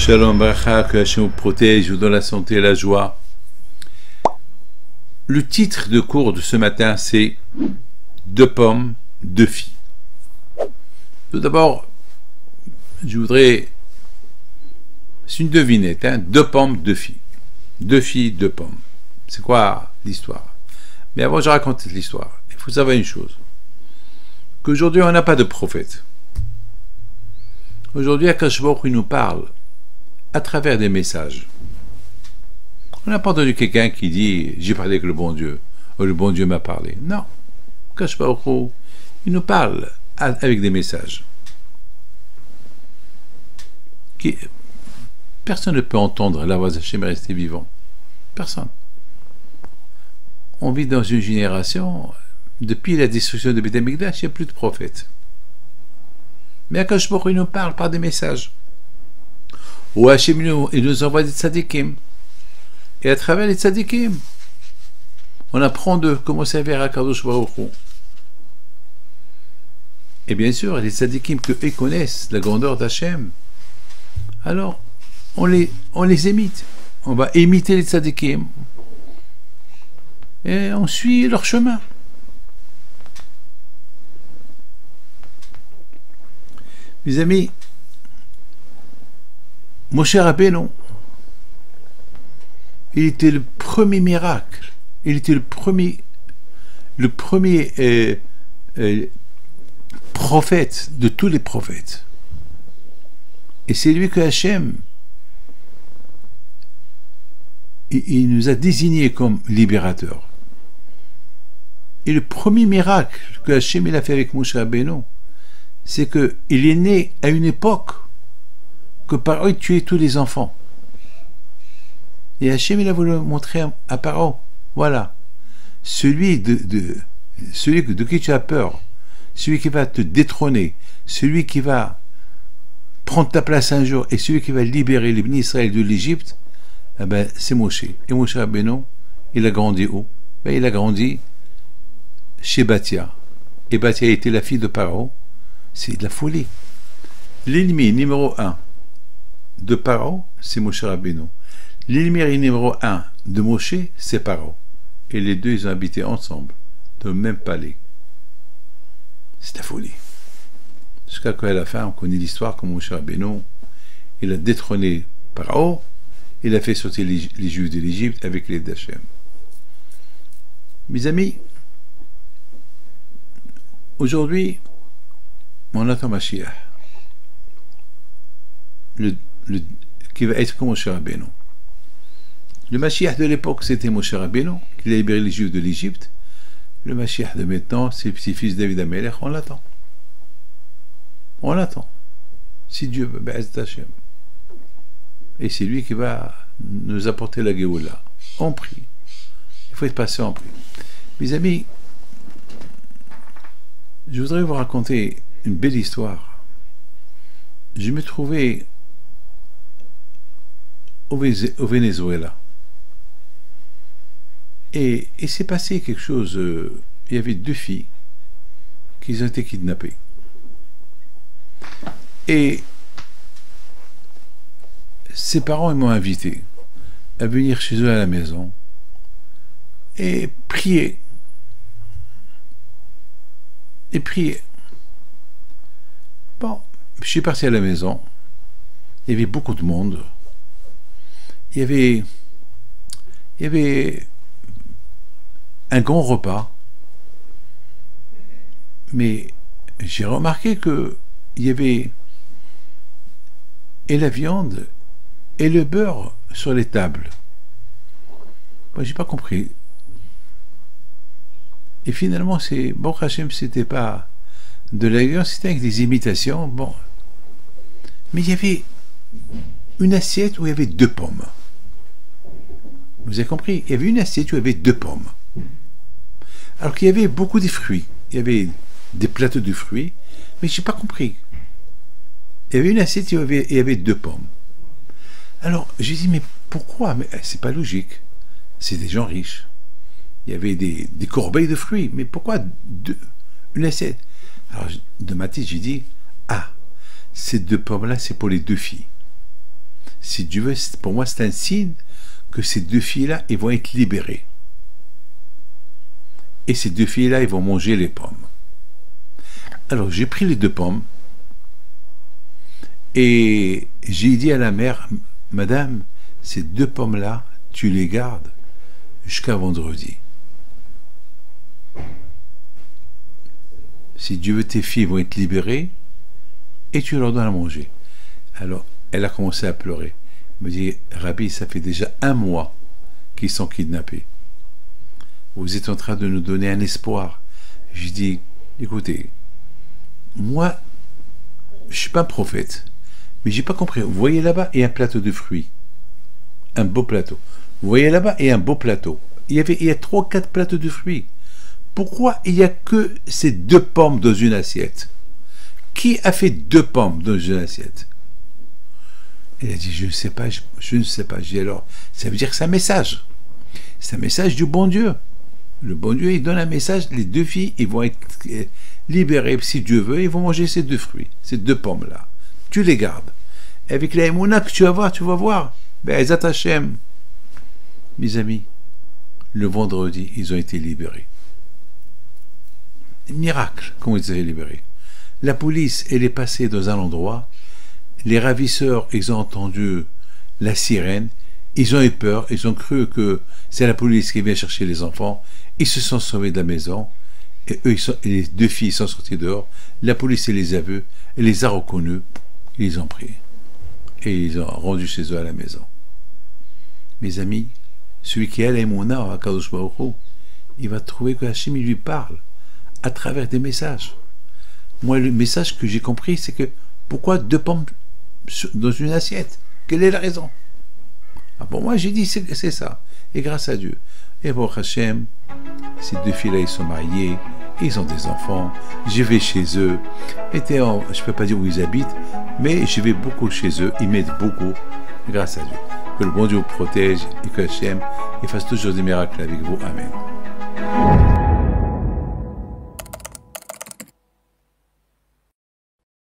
Shalom Bracha, que Hachem vous protège, vous donne la santé et la joie. Le titre de cours de ce matin, c'est « Deux pommes, deux filles ». Tout d'abord, je voudrais... C'est une devinette, hein, deux pommes, deux filles. Deux filles, deux pommes. C'est quoi l'histoire? Mais avant, je raconte l'histoire. Il faut savoir une chose. Qu'aujourd'hui, on n'a pas de prophète. Aujourd'hui, Akadosh Baruch Hu nous parle à travers des messages. On n'a pas entendu quelqu'un qui dit « J'ai parlé avec le bon Dieu » ou « Le bon Dieu m'a parlé ». Non. Akadosh Baruch Hu, il nous parle avec des messages. Personne ne peut entendre la voix d'Hachem et rester vivant. Personne. On vit dans une génération, depuis la destruction de Beth Amikdash, il n'y a plus de prophètes. Mais Akadosh Baruch Hu nous parle par des messages. Ou Hachem il nous envoie des tzadikim. Et à travers les tzadikim, on apprend de comment servir à Akadosh Baruch Hu. Et bien sûr, les tzadikim qu'eux connaissent la grandeur d'Hachem, alors on les imite. On va imiter les tzadikim. Et on suit leur chemin. Mes amis, Moshe Rabbeinu, il était le premier miracle, il était le premier prophète de tous les prophètes. Et c'est lui que Hachem, il nous a désigné comme libérateur. Et le premier miracle que Hachem il a fait avec Moshe Rabbeinu, c'est qu'il est né à une époque que Paro tuait tous les enfants. Et Hachem il a voulu montrer à Paro, voilà, celui de qui tu as peur, celui qui va te détrôner, celui qui va prendre ta place un jour et celui qui va libérer les bénis Israël de l'Égypte, eh ben, c'est Moshe. Et Moshe Rabbeinu, il a grandi où? Ben, il a grandi chez Bathia. Et Bathia était la fille de Paro. C'est de la folie. L'ennemi numéro 1 de Paro, c'est Moshe Rabbeinu. L'ennemi numéro 1 de Moshe, c'est Paro. Et les deux, ils ont habité ensemble, dans le même palais. C'est la folie. Jusqu'à qu'à la fin, on connaît l'histoire comme Moshe Rabbeinu, il a détrôné Paro, il a fait sortir les Juifs de l'Égypte avec l'aide d'Hachem. Mes amis, aujourd'hui, on attend Mashiach, qui va être comme Moshe Rabbeinu. Le Mashiach de l'époque, c'était Moshe Rabbeinu, qui a libéré les Juifs de l'Égypte. Le Mashiach de maintenant, c'est le petit-fils David Amelech, on l'attend. On l'attend. Si Dieu veut, Be'ez Hashem. Et c'est lui qui va nous apporter la Géoula. On prie. Il faut être patient, on prie. Mes amis, je voudrais vous raconter une belle histoire. Je me trouvais au Venezuela. Et il s'est passé quelque chose. Il y avait deux filles qui ont été kidnappées. Et ses parents m'ont invité à venir chez eux à la maison et prier. Et prier. Bon, je suis parti à la maison. Il y avait beaucoup de monde. Il y avait un grand repas. Mais j'ai remarqué que il y avait et la viande et le beurre sur les tables. Moi, j'ai pas compris. Et finalement, c'est bon, Hachem, c'était pas de la viande, c'était avec des imitations. Bon, mais il y avait une assiette où il y avait deux pommes. Vous avez compris? Il y avait une assiette où il y avait deux pommes. Alors qu'il y avait beaucoup de fruits. Il y avait des plateaux de fruits, mais j'ai pas compris. Il y avait une assiette où il y avait deux pommes. Alors, j'ai dit, mais pourquoi? Mais c'est pas logique. C'est des gens riches. Il y avait des corbeilles de fruits. Mais pourquoi une assiette? Alors, de ma tête, j'ai dit, ah, ces deux pommes-là, c'est pour les deux filles. si Dieu veut, pour moi, c'est un signe que ces deux filles-là, ils vont être libérées. Et ces deux filles-là, ils vont manger les pommes. Alors, j'ai pris les deux pommes et j'ai dit à la mère, madame, ces deux pommes-là, tu les gardes jusqu'à vendredi. Si Dieu veut, tes filles vont être libérées et tu leur donnes à manger. Alors, elle a commencé à pleurer. Elle me dit, Rabbi, ça fait déjà 1 mois qu'ils sont kidnappés. Vous êtes en train de nous donner un espoir. J'ai dit, écoutez, moi, je ne suis pas prophète, mais j'ai pas compris. Vous voyez là-bas, il y a un plateau de fruits. Un beau plateau. Vous voyez là-bas, il y a un beau plateau. Il y a 3 ou 4 plateaux de fruits. Pourquoi il n'y a que ces 2 pommes dans une assiette? Qui a fait 2 pommes dans une assiette? Elle a dit, je ne sais pas, je ne sais pas. J'ai dit, alors, ça veut dire que c'est un message. C'est un message du bon Dieu. Le bon Dieu, il donne un message, les 2 filles, ils vont être libérées, si Dieu veut, ils vont manger ces 2 fruits, ces 2 pommes-là. Tu les gardes. Avec la émouna que tu vas voir, ben, Ezat Hashem. Mes amis, le vendredi, ils ont été libérés. Miracle, comment ils ont été libérés. La police, elle est passée dans un endroit, les ravisseurs, ils ont entendu la sirène, ils ont eu peur, ils ont cru que c'est la police qui vient chercher les enfants, ils se sont sauvés de la maison, et eux, les 2 filles sont sorties dehors, la police elle les a vus, elle les a reconnus, ils les ont pris, et ils ont rendu chez eux à la maison. Mes amis, celui qui a l'aïmouna à Kadosh Baruch Hu, il va trouver que Hachem lui parle à travers des messages. Moi, le message que j'ai compris, c'est que pourquoi 2 pommes dans une assiette? Quelle est la raison? Ah bon, moi j'ai dit c'est ça. Et grâce à Dieu. Et bon, Hachem, ces 2 filles-là, ils sont mariés, ils ont des enfants, je vais chez eux. Je ne peux pas dire où ils habitent, mais je vais beaucoup chez eux, ils m'aident beaucoup, grâce à Dieu. Que le bon Dieu vous protège et que Hachem fasse toujours des miracles avec vous. Amen.